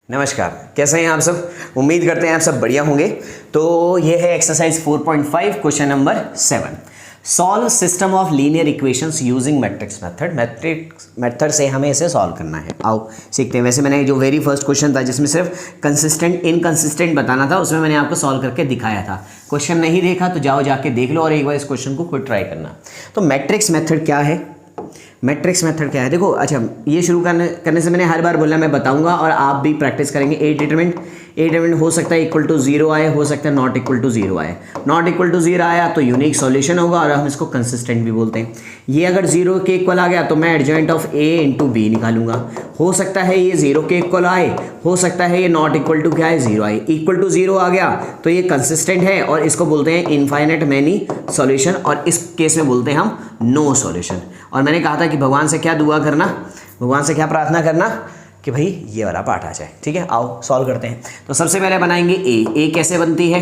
नमस्कार, कैसे हैं आप सब। उम्मीद करते हैं आप सब बढ़िया होंगे। तो ये है exercise 4.5 question number 7। Solve system of linear equations using matrix method. Matrix method से हमें इसे सॉल्व करना है। आओ सीखते हैं। वैसे मैंने जो वेरी फर्स्ट क्वेश्चन था जिसमें सिर्फ कंसिस्टेंट इनकंसिस्टेंट बताना था, उसमें मैंने आपको सॉल्व करके दिखाया था। क्वेश्चन नहीं देखा तो जाओ जाके देख लो और एक बार इस क्वेश्चन को खुद ट्राई करना। तो मैट्रिक्स मेथड क्या है, मैट्रिक्स मेथड क्या है, देखो। अच्छा, ये शुरू करने से मैंने हर बार बोला मैं बताऊंगा और आप भी प्रैक्टिस करेंगे। ए डिटरमिनेंट हो सकता है इक्वल टू 0 आए, हो सकता है नॉट इक्वल टू 0 आए। नॉट इक्वल टू 0 आया तो यूनिक सॉल्यूशन होगा और हम इसको कंसिस्टेंट भी बोलते हैं। ये अगर 0 के इक्वल आ गया तो मैं adjoint of A into B निकालूंगा। हो सकता है ये 0 के इक्वल आए, हो सकता है ये नॉट इक्वल टू क्या है 0 आए। इक्वल टू 0 आ गया तो ये कंसिस्टेंट है और इसको बोलते हैं इनफाइनाइट मैनी सॉल्यूशन, और इस केस में बोलते हैं हम नो सॉल्यूशन। और मैंने कहा था कि भगवान से क्या दुआ करना, भगवान से क्या प्रार्थना करना कि भाई ये वाला पार्ट आ जाए। ठीक है, आओ सॉल्व करते हैं। तो सबसे पहले बनाएंगे ए कैसे बनती है।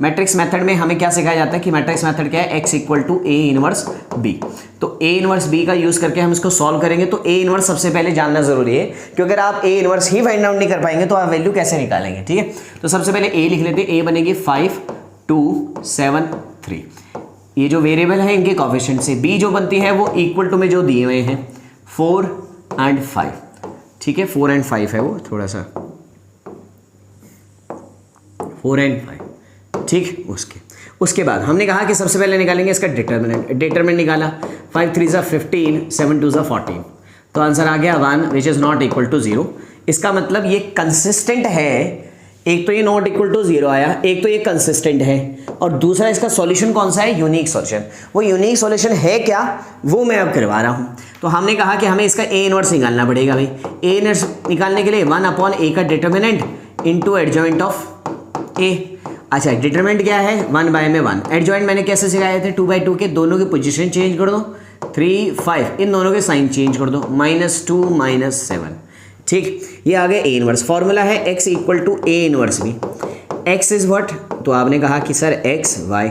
मैट्रिक्स मेथड में हमें क्या सिखाया जाता है कि मैट्रिक्स मेथड क्या है, x equal to A inverse B. तो ए इनवर्स बी का यूज करके हम इसको सॉल्व करेंगे। तो ए इनवर्स सबसे पहले जानना जरूरी है, क्योंकि अगर आप A inverse he find out नहीं कर पाएंगे तो आप वैल्यू कैसे निकालेंगे। ठीक है, तो सबसे पहले ए लिख लेते हैं। ए बनेगी 5 2 7 3। ये जो वेरिएबल है इनके कोएफिशिएंट से। बी जो बनती है वो इक्वल टू में जो दिए हुए हैं 4 और 5। ठीक है, 4 और 5 है वो, थोड़ा सा 4 और 5। ठीक, उसके बाद हमने कहा कि सबसे पहले निकालेंगे इसका डिटरमिनेंट निकाला। 5 3 ज़ा 15, 7 2 ज़ा 14। तो आंसर आ गया 1 which is not equal to 0। इसका मतलब ये कंसिस्टेंट है। एक तो ये नॉट इक्वल टू 0 आया, एक तो ये कंसिस्टेंट है, और दूसरा इसका सॉल्यूशन कौन सा है, यूनिक सॉल्यूशन। वो यूनिक सॉल्यूशन है क्या, वो मैं अब करवा रहा हूँ। तो हमने कहा कि हमें इसका ए इनवर्स निकालना पड़ेगा भाई। ए इनवर्स निकालने के लिए 1 अपॉन ए का डिटरमिनेंट इंटू एडजॉइंट ऑफ ए। अच्छा, डिटरमिनेंट क्या है, 1 बाय में 1। एडजॉइंट मैंने कैसे सिखाए थे, 2 बाई 2 के दोनों की पोजीशन चेंज कर दो, 3 5 इन दोनों के साइन चेंज कर दो, -2 -7। ठीक, ये आ गया ए इनवर्स। फॉर्मूला है x equal to A inverse B. x is what, तो आपने कहा कि सर x y।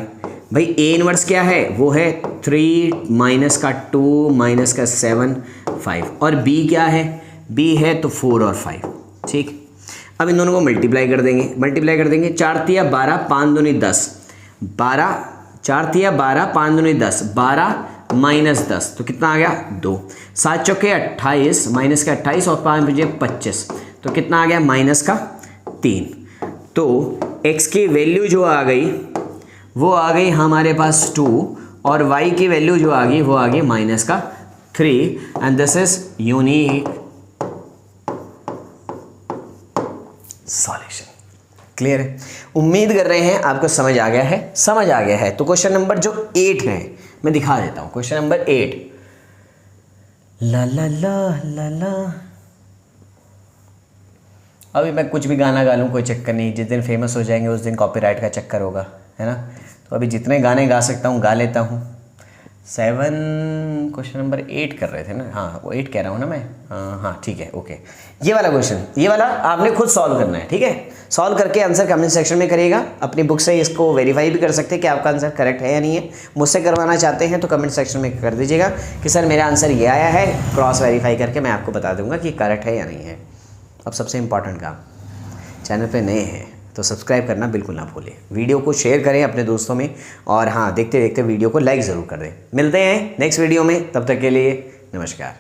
भाई ए इनवर्स क्या है, वो है 3 माइनस का 2 माइनस का 7 5। और b क्या है, b है तो 4 और 5। ठीक, अब इन दोनों को मल्टीप्लाई कर देंगे। 4 तिया 12 5 दूनी 10, 12 4 तिया 12 5 दूनी 10, 12 माइनस 10 तो कितना आ गया 2। 7 चौके 28, माइनस का 28 और 5 बजे 25, तो कितना आ गया माइनस का 3। तो x की वैल्यू जो आ गई वो आ गई हमारे पास 2, और y की वैल्यू जो आ गई वो आ गई माइनस का 3। And this is unique solution. Clear है, उम्मीद कर रहे हैं आपको समझ आ गया है। तो क्वेश्चन नंबर जो 8 है मैं दिखा देता हूं। क्वेश्चन नंबर 8, ला ला ला ला ला। अभी मैं कुछ भी गाना गा लूँ कोई चक्कर नहीं, जिस दिन फेमस हो जाएंगे उस दिन कॉपीराइट का चक्कर होगा, है ना। तो अभी जितने गाने गा सकता हूँ गा लेता हूँ। 7 क्वेश्चन नंबर 8 कर रहे थे ना, हाँ वो 8 कह रहा हूँ ना मैं। हाँ ठीक है, ओके। ये वाला क्वेश्चन, ये वाला आपने खुद सॉल्व करना है। ठीक है, सॉल्व करके आंसर कमेंट सेक्शन में करिएगा। अपनी बुक से इसको वेरीफाई भी कर सकते हैं कि आपका आंसर करेक्ट है या नहीं है। मुझसे करवाना चाहते हैं तो कमेंट सेक्शन में कर दीजिएगा कि सर मेरा आंसर ये आया है। क्रॉस वेरीफाई करके मैं आपको बता दूंगा कि करेक्ट है या नहीं है। अब सबसे इंपॉर्टेंट काम, चैनल पे नए हैं तो सब्सक्राइब करना बिल्कुल ना भूलें। वीडियो को शेयर करें अपने दोस्तों में, और हाँ देखते देखते वीडियो को लाइक ज़रूर कर दें। मिलते हैं नेक्स्ट वीडियो में, तब तक के लिए नमस्कार।